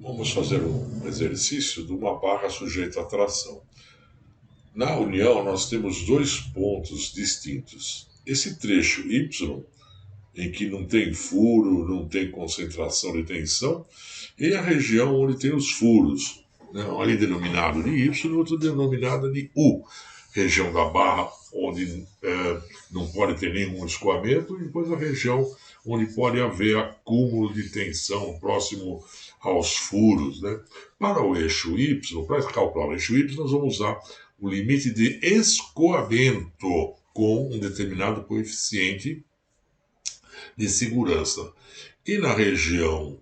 Vamos fazer um exercício de uma barra sujeita a tração. Na união, nós temos dois pontos distintos. Esse trecho Y, em que não tem furo, não tem concentração de tensão, e a região onde tem os furos, né? Um ali denominado de Y, outro denominado de U, região da barra onde não pode ter nenhum escoamento, e depois a região onde pode haver acúmulo de tensão próximo aos furos. Né? Para o eixo Y, para calcular o eixo Y, nós vamos usar o limite de escoamento com um determinado coeficiente de segurança. E na região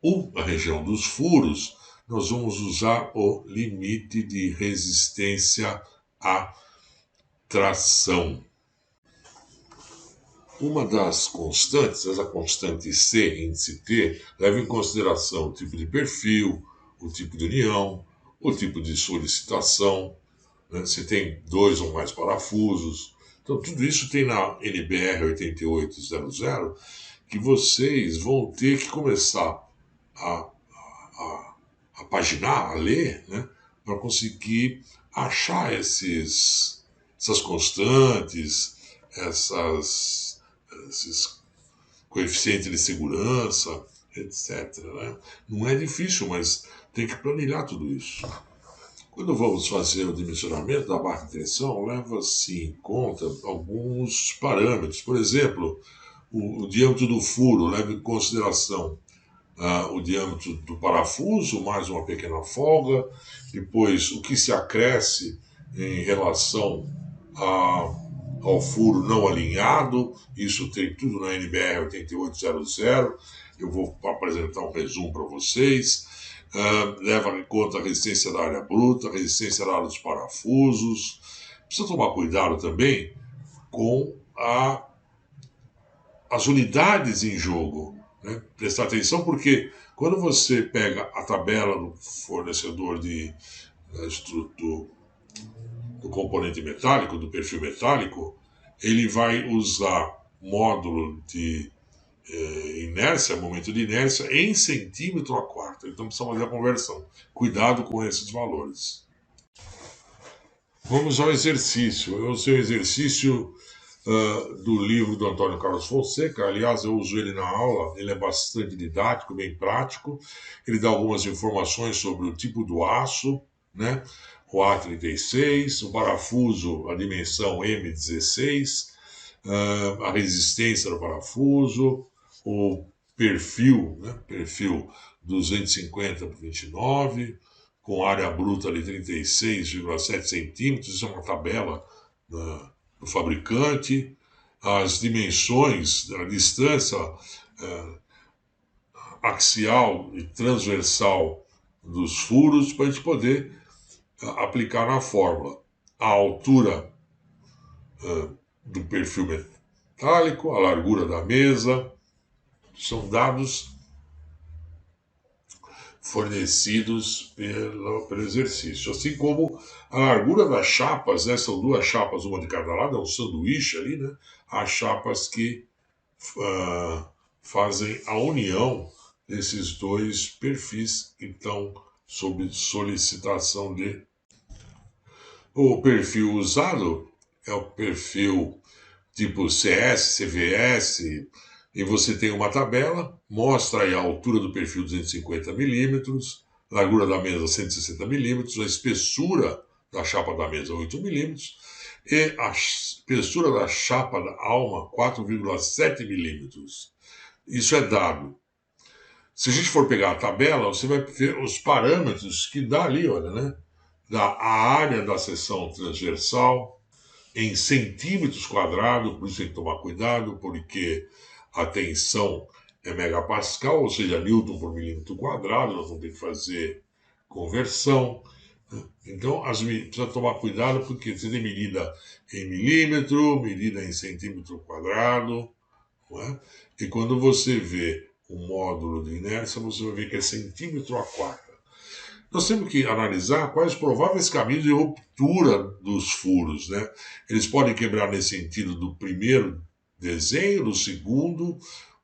U, a região dos furos, nós vamos usar o limite de resistência à tração. Uma das constantes, essa constante C, índice T, leva em consideração o tipo de perfil, o tipo de união, o tipo de solicitação, né? Se tem dois ou mais parafusos. Então, tudo isso tem na NBR 8800, que vocês vão ter que começar a paginar, a ler, né? Para conseguir achar essas constantes, esses coeficientes de segurança, etc. Né? Não é difícil, mas tem que planilhar tudo isso. Quando vamos fazer o dimensionamento da barra de tensão, leva-se em conta alguns parâmetros. Por exemplo, o diâmetro do furo leva em consideração o diâmetro do parafuso, mais uma pequena folga, depois o que se acresce em relação ao furo não alinhado, isso tem tudo na NBR 8800, eu vou apresentar um resumo para vocês. Leva em conta a resistência da área bruta, a resistência da área dos parafusos. Precisa tomar cuidado também com as unidades em jogo. Né? Prestar atenção porque quando você pega a tabela do fornecedor do componente metálico, do perfil metálico, ele vai usar módulo de inércia, momento de inércia, em centímetro a quarto. Então precisa fazer a conversão. Cuidado com esses valores. Vamos ao exercício. Eu usei o exercício do livro do Antônio Carlos Fonseca. Aliás, eu uso ele na aula. Ele é bastante didático, bem prático. Ele dá algumas informações sobre o tipo do aço, né? O A36, o parafuso, a dimensão M16, a resistência do parafuso, o perfil, né? Perfil 250 por 29, com área bruta de 36,7 centímetros. Isso é uma tabela do fabricante. As dimensões, a distância axial e transversal dos furos, para a gente poder aplicar na fórmula. A altura do perfil metálico, a largura da mesa, são dados fornecidos pelo exercício. Assim como a largura das chapas, né? São duas chapas, uma de cada lado, é um sanduíche ali, né? As chapas que fazem a união desses dois perfis que estão sob solicitação de. O perfil usado é o perfil tipo CS, CVS, e você tem uma tabela, mostra aí a altura do perfil 250 milímetros, largura da mesa 160 milímetros, a espessura da chapa da mesa 8 milímetros e a espessura da chapa da alma 4,7 milímetros. Isso é dado. Se a gente for pegar a tabela, você vai ver os parâmetros que dá ali, olha, né? Da área da seção transversal em centímetros quadrados, por isso tem que tomar cuidado, porque a tensão é megapascal, ou seja, Newton por milímetro quadrado, nós vamos ter que fazer conversão. Então, precisa tomar cuidado, porque você tem medida em milímetro, medida em centímetro quadrado, não é? E quando você vê o módulo de inércia, você vai ver que é centímetro a quarta. Nós temos que analisar quais os prováveis caminhos de ruptura dos furos, né? Eles podem quebrar nesse sentido do primeiro desenho, do segundo,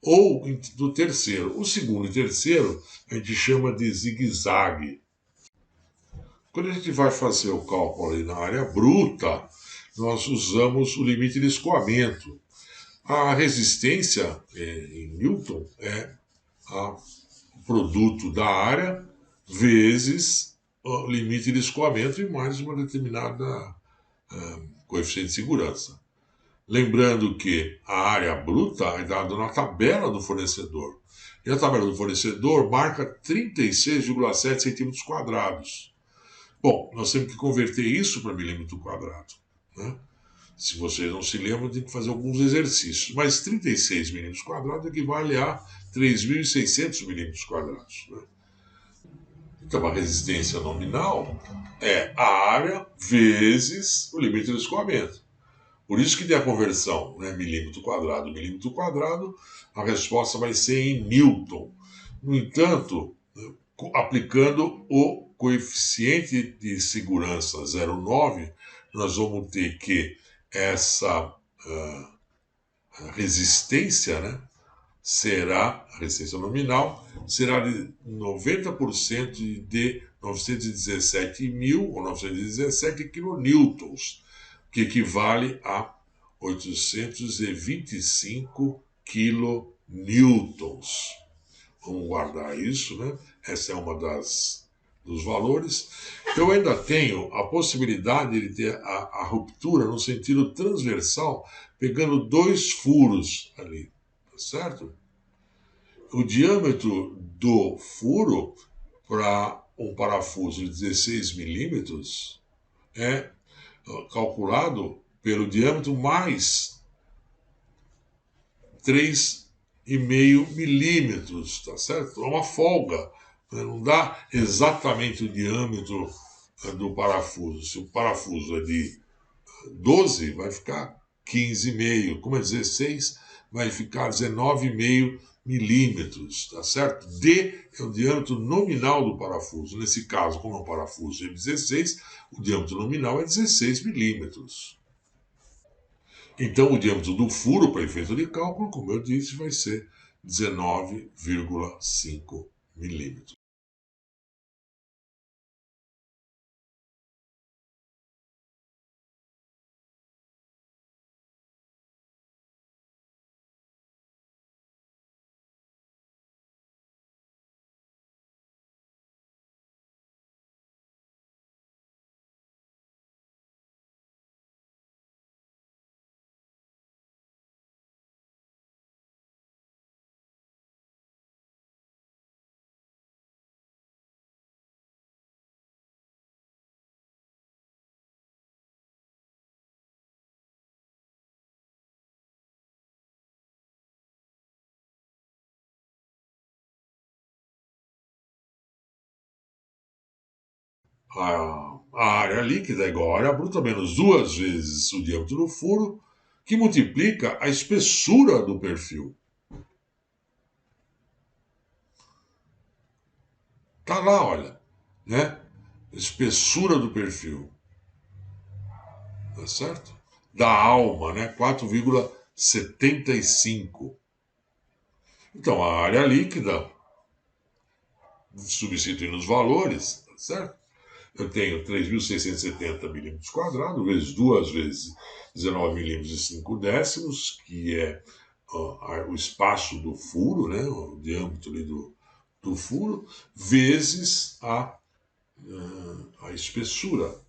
ou do terceiro. O segundo e terceiro a gente chama de zigue-zague. Quando a gente vai fazer o cálculo ali na área bruta, nós usamos o limite de escoamento. A resistência em Newton é o produto da área vezes o limite de escoamento e mais uma determinada coeficiente de segurança. Lembrando que a área bruta é dada na tabela do fornecedor. E a tabela do fornecedor marca 36,7 centímetros quadrados. Bom, nós temos que converter isso para milímetro quadrado. Né? Se vocês não se lembram, tem que fazer alguns exercícios. Mas 36 milímetros quadrados equivale a 3.600 milímetros quadrados. Né? Então, a resistência nominal é a área vezes o limite de escoamento. Por isso que tem a conversão, né, milímetro quadrado, a resposta vai ser em Newton. No entanto, aplicando o coeficiente de segurança 0,9, nós vamos ter que essa resistência, né, será, a resistência nominal, será de 90% de 917 mil ou 917 quilonewtons, que equivale a 825 kilonewtons. Vamos guardar isso, né? Essa é uma dos valores. Eu ainda tenho a possibilidade de ter a ruptura no sentido transversal, pegando dois furos ali, tá certo? O diâmetro do furo para um parafuso de 16 milímetros é calculado pelo diâmetro mais 3,5 milímetros, tá certo? É uma folga, né? Não dá exatamente o diâmetro do parafuso. Se o parafuso é de 12, vai ficar 15,5. Como é 16, vai ficar 19,5 milímetros, tá certo? D é o diâmetro nominal do parafuso. Nesse caso, como é um parafuso de 16, o diâmetro nominal é 16 milímetros. Então, o diâmetro do furo, para efeito de cálculo, como eu disse, vai ser 19,5 milímetros. A área líquida é igual à área bruta menos duas vezes o diâmetro do furo, que multiplica a espessura do perfil. Tá lá, olha, né? Espessura do perfil, tá certo? Da alma, né? 4,75. Então, a área líquida, substituindo os valores, tá certo? Eu tenho 3.670 milímetros quadrados, vezes duas vezes 19 milímetros e 5 décimos, que é o espaço do furo, né, o diâmetro ali do furo, vezes a espessura.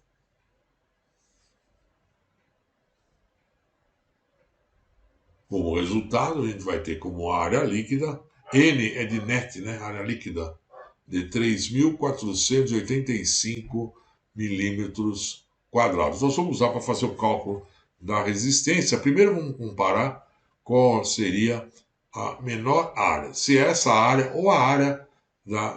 Como resultado, a gente vai ter como área líquida, N é de net, né, área líquida, de 3.485 milímetros quadrados. Nós vamos usar para fazer o cálculo da resistência. Primeiro vamos comparar qual seria a menor área, se é essa área ou a área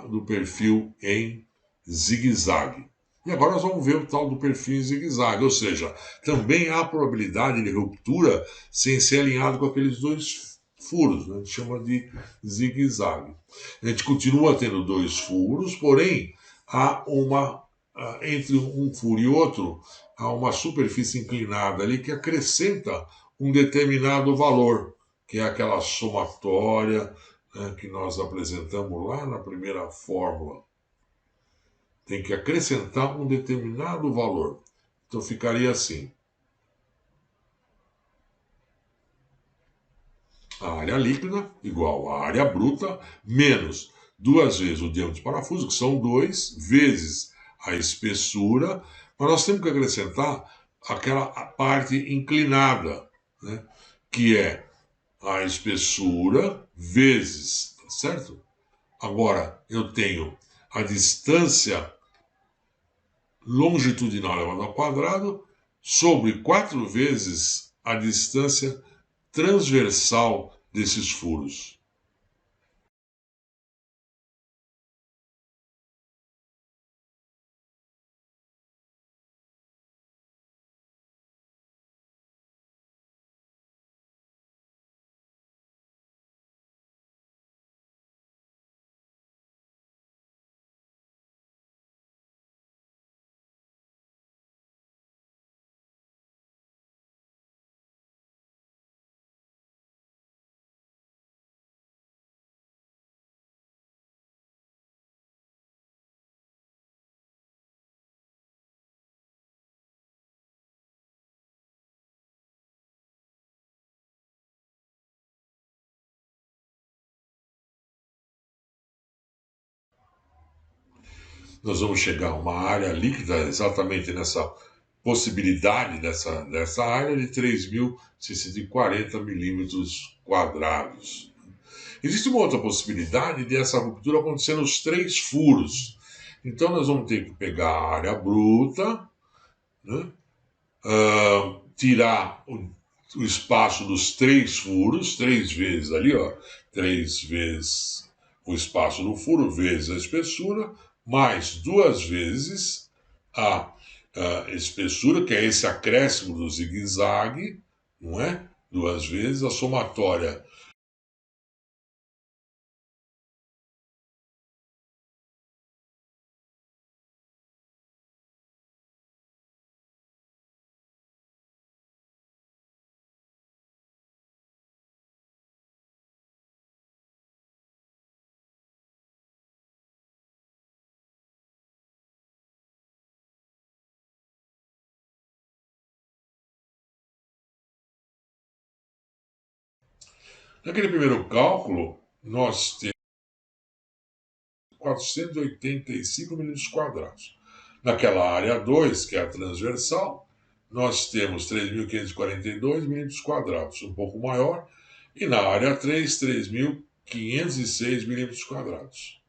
do perfil em zigue-zague. E agora nós vamos ver o tal do perfil em zigue-zague, ou seja, também há probabilidade de ruptura sem ser alinhado com aqueles dois furos, né? A gente chama de zigue-zague. A gente continua tendo dois furos, porém há entre um furo e outro há uma superfície inclinada ali que acrescenta um determinado valor. que é aquela somatória, né, que nós apresentamos lá na primeira fórmula. Tem que acrescentar um determinado valor. Então ficaria assim. A área líquida igual à área bruta menos duas vezes o diâmetro de parafuso, que são 2, vezes a espessura, mas nós temos que acrescentar aquela parte inclinada, né? Que é a espessura vezes, tá certo? Agora eu tenho a distância longitudinal elevado ao quadrado sobre 4 vezes a distância transversal desses furos. Nós vamos chegar a uma área líquida exatamente nessa possibilidade dessa área de 3.640 milímetros quadrados. Existe uma outra possibilidade de essa ruptura acontecer nos 3 furos. Então nós vamos ter que pegar a área bruta, né? Tirar o espaço dos 3 furos, 3 vezes ali, ó, 3 vezes o espaço do furo, vezes a espessura, mais 2 vezes a espessura, que é esse acréscimo do zigue-zague, não é? 2 vezes a somatória. Naquele primeiro cálculo, nós temos 485 milímetros quadrados. Naquela área 2, que é a transversal, nós temos 3.542 milímetros quadrados, um pouco maior, e na área 3, 3.506 milímetros quadrados.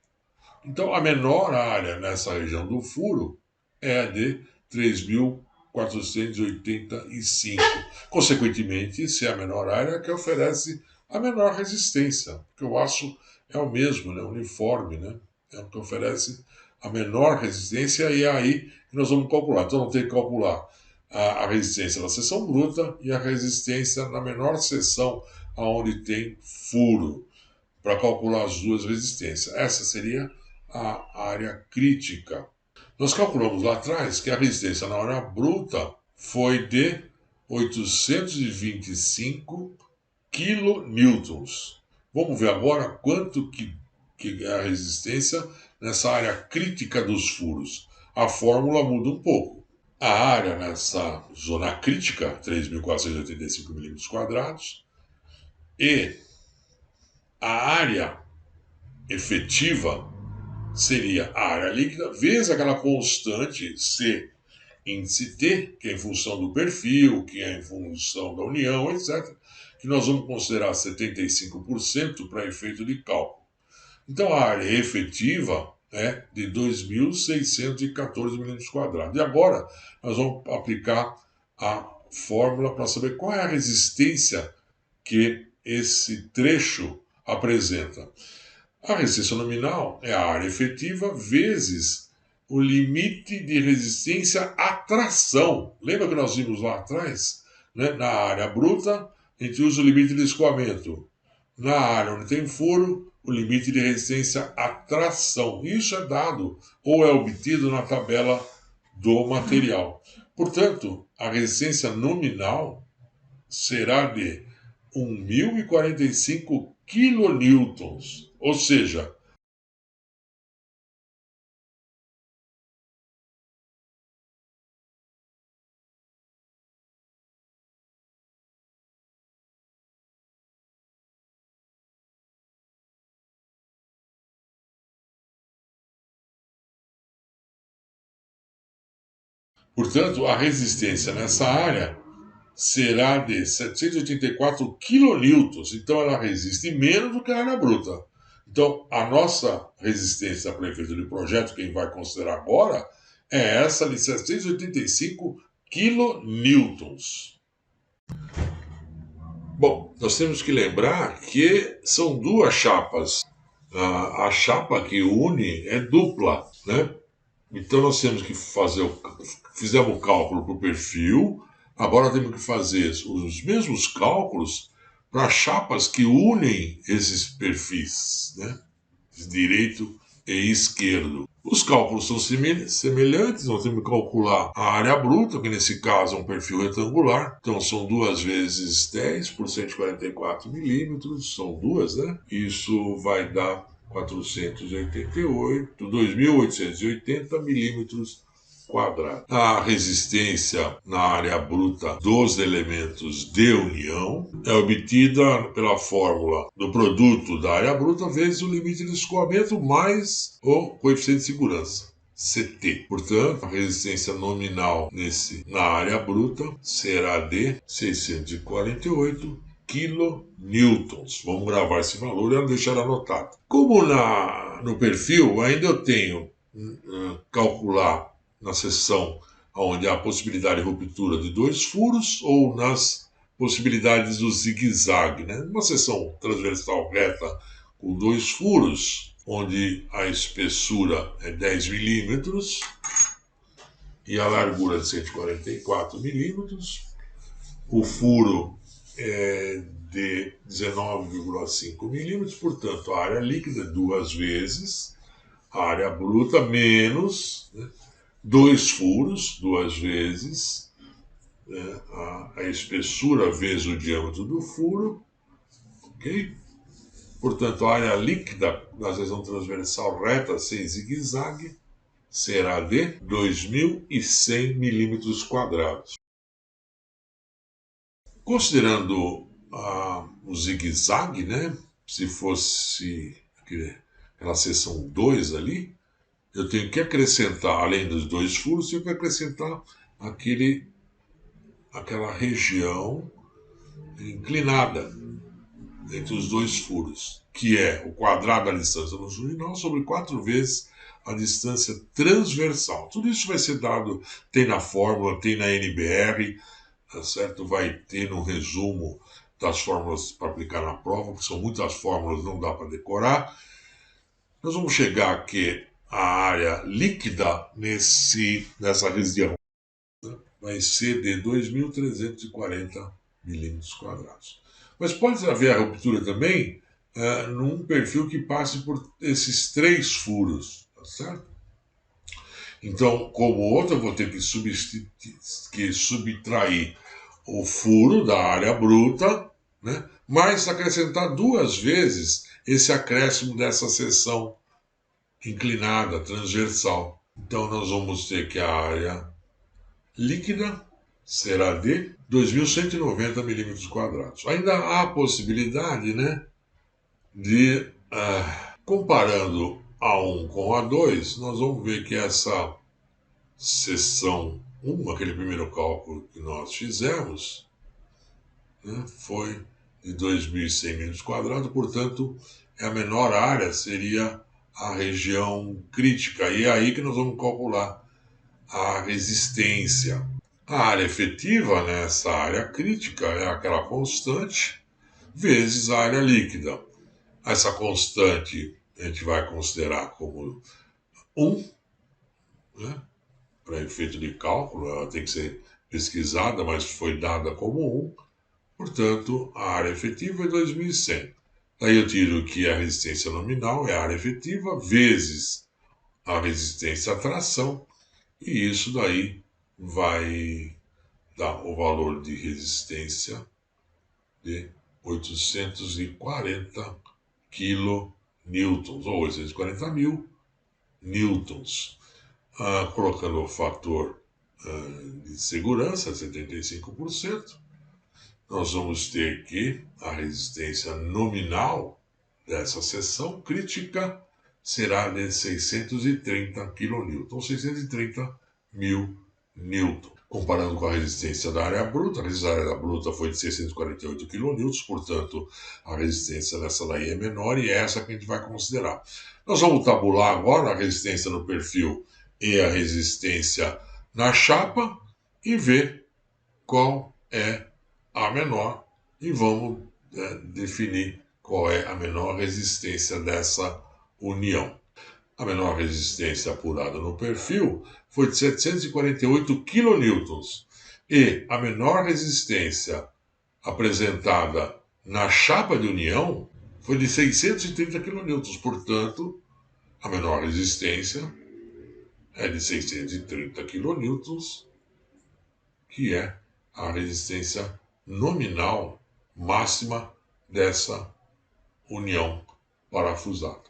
Então, a menor área nessa região do furo é a de 3.485. Consequentemente, se é a menor área, que oferece a menor resistência, porque o aço é o mesmo, né, uniforme, né? É o que oferece a menor resistência e é aí que nós vamos calcular. Então, não tem que calcular a resistência na seção bruta e a resistência na menor seção onde tem furo, para calcular as duas resistências. Essa seria a área crítica. Nós calculamos lá atrás que a resistência na área bruta foi de 825 kilonewtons. Vamos ver agora quanto que é a resistência nessa área crítica dos furos. A fórmula muda um pouco. A área nessa zona crítica, 3.485 milímetros quadrados, e a área efetiva seria a área líquida vezes aquela constante C índice T, que é em função do perfil, que é em função da união, etc., que nós vamos considerar 75% para efeito de cálculo. Então a área efetiva é de 2.614 milímetros quadrados. E agora nós vamos aplicar a fórmula para saber qual é a resistência que esse trecho apresenta. A resistência nominal é a área efetiva vezes o limite de resistência à tração. Lembra que nós vimos lá atrás? Né? Na área bruta, a gente usa o limite de escoamento. Na área onde tem furo, o limite de resistência à tração. Isso é dado ou é obtido na tabela do material. Portanto, a resistência nominal será de 1.045 quilonewtons. Ou seja, portanto, a resistência nessa área será de 784 quilonewtons. Então, ela resiste menos do que a área bruta. Então, a nossa resistência para efeito de projeto, quem vai considerar agora, é essa de 785 quilonewtons. Bom, nós temos que lembrar que são duas chapas. A chapa que une é dupla, né? Então nós temos que fizemos o cálculo para o perfil, agora temos que fazer os mesmos cálculos para chapas que unem esses perfis, né? Direito e esquerdo. Os cálculos são semelhantes, nós temos que calcular a área bruta, que nesse caso é um perfil retangular, então são 2 vezes 10 por 144 milímetros, são duas, né? Isso vai dar 2.880 milímetros quadrados. A resistência na área bruta dos elementos de união é obtida pela fórmula do produto da área bruta vezes o limite de escoamento mais o coeficiente de segurança. CT. Portanto, a resistência nominal na área bruta será de 648 quilonewtons. Vamos gravar esse valor e deixar anotado. Como no perfil ainda eu tenho calcular na seção onde há a possibilidade de ruptura de 2 furos ou nas possibilidades do zigue-zague, né? Uma seção transversal reta com 2 furos, onde a espessura é 10 milímetros e a largura de 144 milímetros, o furo é de 19,5 milímetros, portanto a área líquida 2 vezes a área bruta menos, né, 2 furos, 2 vezes, né, a espessura vezes o diâmetro do furo, ok? Portanto, a área líquida da seção transversal reta sem zigue-zague será de 2.100 milímetros quadrados. Considerando o zigue-zague, né, se fosse aquela seção 2 ali, eu tenho que acrescentar, além dos 2 furos, eu tenho que acrescentar aquela região inclinada entre os 2 furos, que é o quadrado da distância longitudinal sobre 4 vezes a distância transversal. Tudo isso vai ser dado, tem na fórmula, tem na NBR, tá certo? Vai ter no resumo das fórmulas para aplicar na prova, porque são muitas fórmulas, não dá para decorar. Nós vamos chegar aqui à área líquida nessa região vai ser de 2.340 milímetros quadrados. Mas pode haver a ruptura também num perfil que passe por esses 3 furos, tá certo? Então, como outro, eu vou ter que subtrair o furo da área bruta, né? Mas acrescentar 2 vezes esse acréscimo dessa seção inclinada, transversal. Então, nós vamos ter que a área líquida será de 2.190 milímetros quadrados. Ainda há a possibilidade, né, de, comparando A1 com A2, nós vamos ver que essa seção 1, aquele primeiro cálculo que nós fizemos, né, foi de 2.100 milímetros quadrados, portanto, a menor área seria a região crítica, e é aí que nós vamos calcular a resistência. A área efetiva nessa área crítica é aquela constante vezes a área líquida. Essa constante a gente vai considerar como 1, né? Para efeito de cálculo, ela tem que ser pesquisada, mas foi dada como 1. Portanto, a área efetiva é 2.100. Daí eu tiro que a resistência nominal é a área efetiva vezes a resistência à tração, e isso daí vai dá o valor de resistência de 840 kilonewtons, ou 840 mil newtons. Colocando o fator de segurança, 75%, nós vamos ter que a resistência nominal dessa seção crítica será de 630 kN, 630 mil newton. Comparando com a resistência da área bruta, a resistência da área bruta foi de 648 kN, portanto, a resistência dessa daí é menor e é essa que a gente vai considerar. Nós vamos tabular agora a resistência no perfil e a resistência na chapa e ver qual é a menor e vamos definir qual é a menor resistência dessa união. A menor resistência apurada no perfil foi de 748 kN e a menor resistência apresentada na chapa de união foi de 630 kN. Portanto, a menor resistência é de 630 kN, que é a resistência nominal máxima dessa união parafusada.